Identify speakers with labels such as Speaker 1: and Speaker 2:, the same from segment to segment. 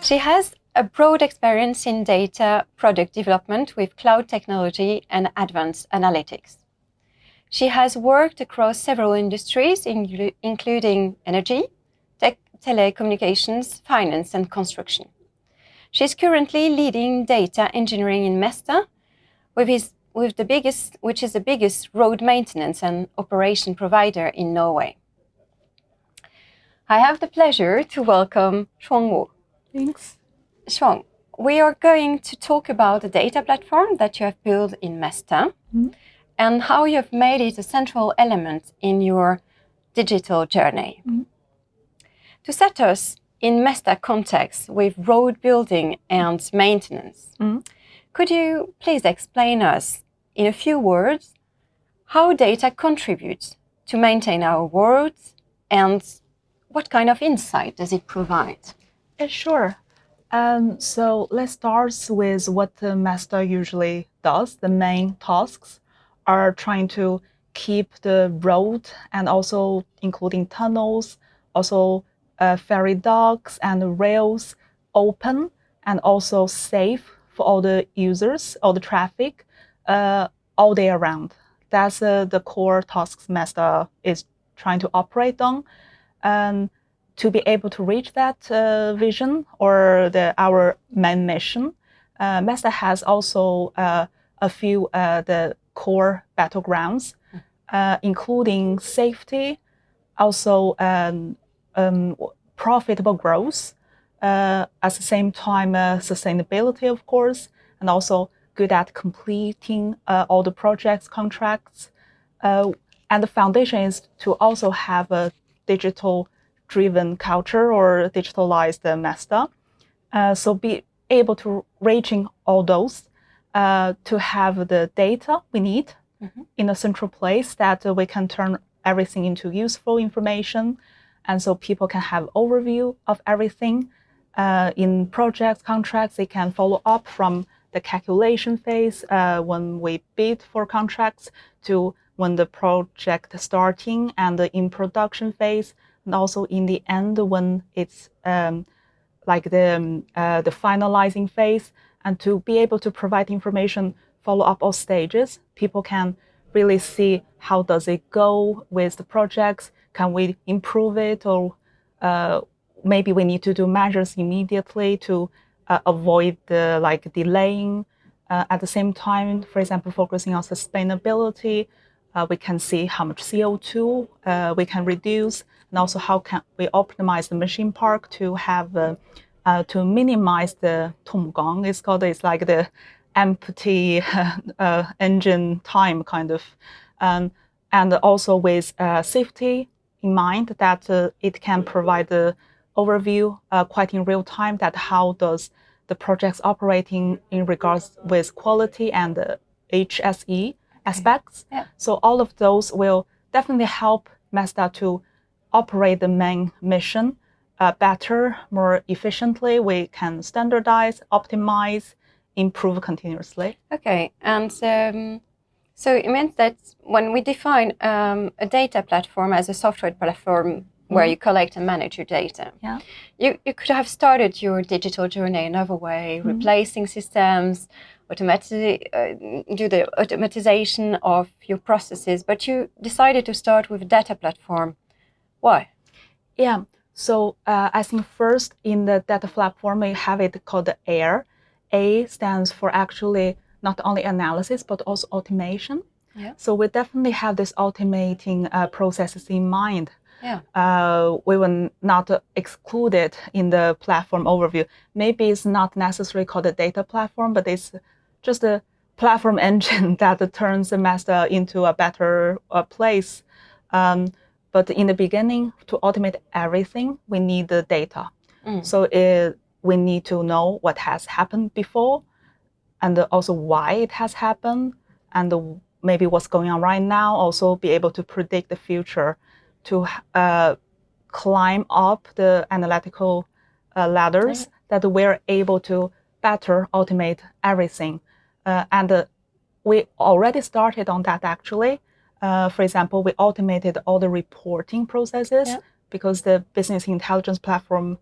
Speaker 1: She has a broad experience in data product development with cloud technology and advanced analytics. She has worked across several industries, including energy, telecommunications, finance, and construction. She's currently leading data engineering in Mesta, which is the biggest road maintenance and operation provider in Norway. I have the pleasure to welcome Shang Wu.
Speaker 2: Thanks.
Speaker 1: Shang, we are going to talk about the data platform that you have built in Mesta and how you have made it a central element in your digital journey. To set us in Mesta context with road building and maintenance, could you please explain us in a few words how data contributes to maintain our roads and what kind of insight does it provide?
Speaker 2: Sure. So let's start with what Mesta usually does. The main tasks are trying to keep the road and also including tunnels, also ferry docks and rails open and also safe for all the users, all the traffic, all day around. That's the core tasks Mesta is trying to operate on. And to be able to reach that vision or our main mission, Mesta has also a few the core battlegrounds, including safety, also profitable growth, at the same time sustainability, of course, and also good at completing all the projects, contracts. And the foundation is to also have a digital-driven culture or digitalized Mesta. So be able to reaching all those to have the data we need in a central place that we can turn everything into useful information. And so people can have overview of everything. In projects, contracts, they can follow up from the calculation phase when we bid for contracts to when the project starting and the in production phase, and also in the end when it's like the finalizing phase, and to be able to provide information, follow up all stages, people can really see how does it go with the projects, can we improve it, or maybe we need to do measures immediately to avoid the delaying. At the same time, for example, focusing on sustainability, we can see how much CO2 we can reduce, and also how can we optimize the machine park to have to minimize the tomgang. It's like the empty engine time kind of, and also with safety in mind that it can provide the overview quite in real time that how does the projects operating in regards with quality and HSE aspects.
Speaker 1: Yeah.
Speaker 2: So all of those will definitely help Mesta to operate the main mission better, more efficiently. We can standardize, optimize, improve continuously.
Speaker 1: Okay, and so it means that when we define a data platform as a software platform where you collect and manage your data, you could have started your digital journey another way, replacing systems, do the automatization of your processes, but you decided to start with a data platform. Why?
Speaker 2: Yeah, so I think first in the data platform, we have it called the AIR. A stands for actually not only analysis, but also automation.
Speaker 1: Yeah.
Speaker 2: So we definitely have this automating processes in mind.
Speaker 1: Yeah.
Speaker 2: We will not exclude it in the platform overview. Maybe it's not necessarily called a data platform, but it's just a platform engine that turns the Mesta into a better place. But in the beginning, to automate everything, we need the data. So we need to know what has happened before, and also why it has happened, and maybe what's going on right now. Also be able to predict the future, to climb up the analytical ladders that we're able to better automate everything. And we already started on that actually. For example, we automated all the reporting processes because the business intelligence platform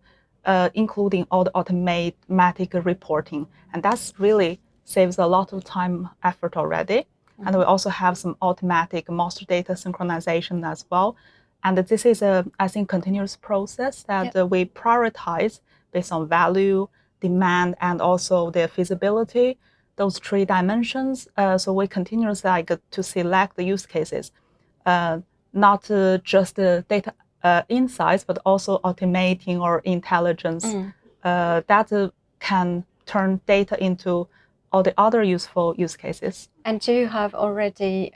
Speaker 2: including all the automatic reporting. And that's really saves a lot of time, effort already. And we also have some automatic master data synchronization as well. And this is a, I think, continuous process that we prioritize based on value, demand, and also the feasibility, those 3 dimensions. So we continuously to select the use cases, not just the data insights, but also automating or intelligence that can turn data into all the other useful use cases.
Speaker 1: And you have already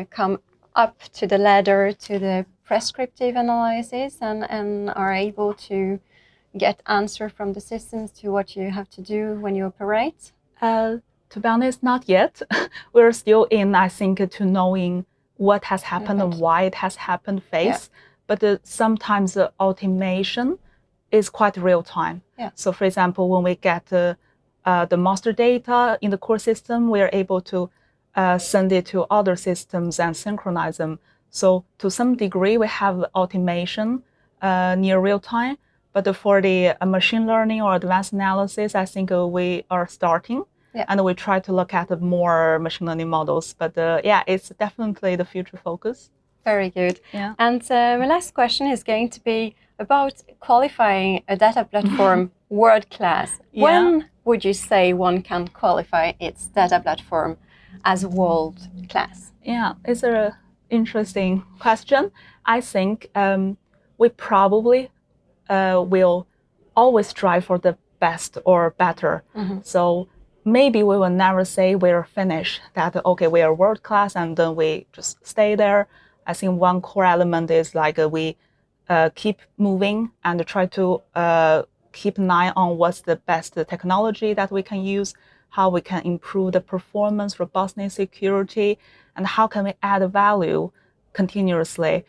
Speaker 1: come up to the ladder to the prescriptive analysis and are able to get answer from the systems to what you have to do when you operate?
Speaker 2: To be honest, not yet. We're still in, I think, to knowing what has happened and why it has happened phase. But sometimes the automation is quite real time. So for example, when we get the master data in the core system, we are able to send it to other systems and synchronize them. So to some degree, we have automation near real time. But for the machine learning or advanced analysis, I think we are starting. And we try to look at more machine learning models. But it's definitely the future focus.
Speaker 1: Very good. And my last question is going to be about qualifying a data platform world class. When would you say one can qualify its data platform as world class?
Speaker 2: Yeah, it's an interesting question. I think we probably will always strive for the best or better. So maybe we will never say we're finished, that, okay, we are world class and then we just stay there. I think one core element is like we keep moving and try to keep an eye on what's the best technology that we can use, how we can improve the performance, robustness, security, and how can we add value continuously.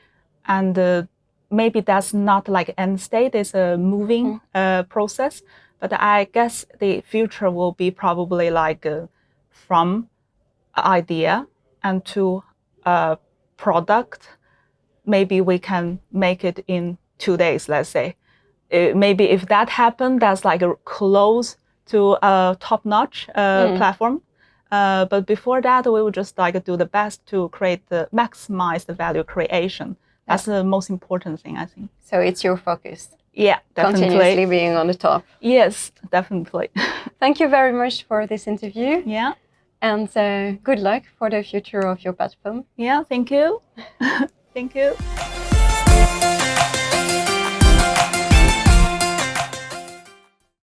Speaker 2: And maybe that's not like end state, it's a moving process. But I guess the future will be probably like from idea and to product. Maybe we can make it in 2 days, let's say. Maybe if that happened, that's like close to a top-notch platform. But before that, we would just like do the best to maximize the value creation. That's the most important thing, I think.
Speaker 1: So it's your focus.
Speaker 2: Yeah, definitely.
Speaker 1: Continuously being on the top.
Speaker 2: Yes, definitely.
Speaker 1: Thank you very much for this interview.
Speaker 2: Yeah.
Speaker 1: And good luck for the future of your platform.
Speaker 2: Yeah, thank you. Thank you.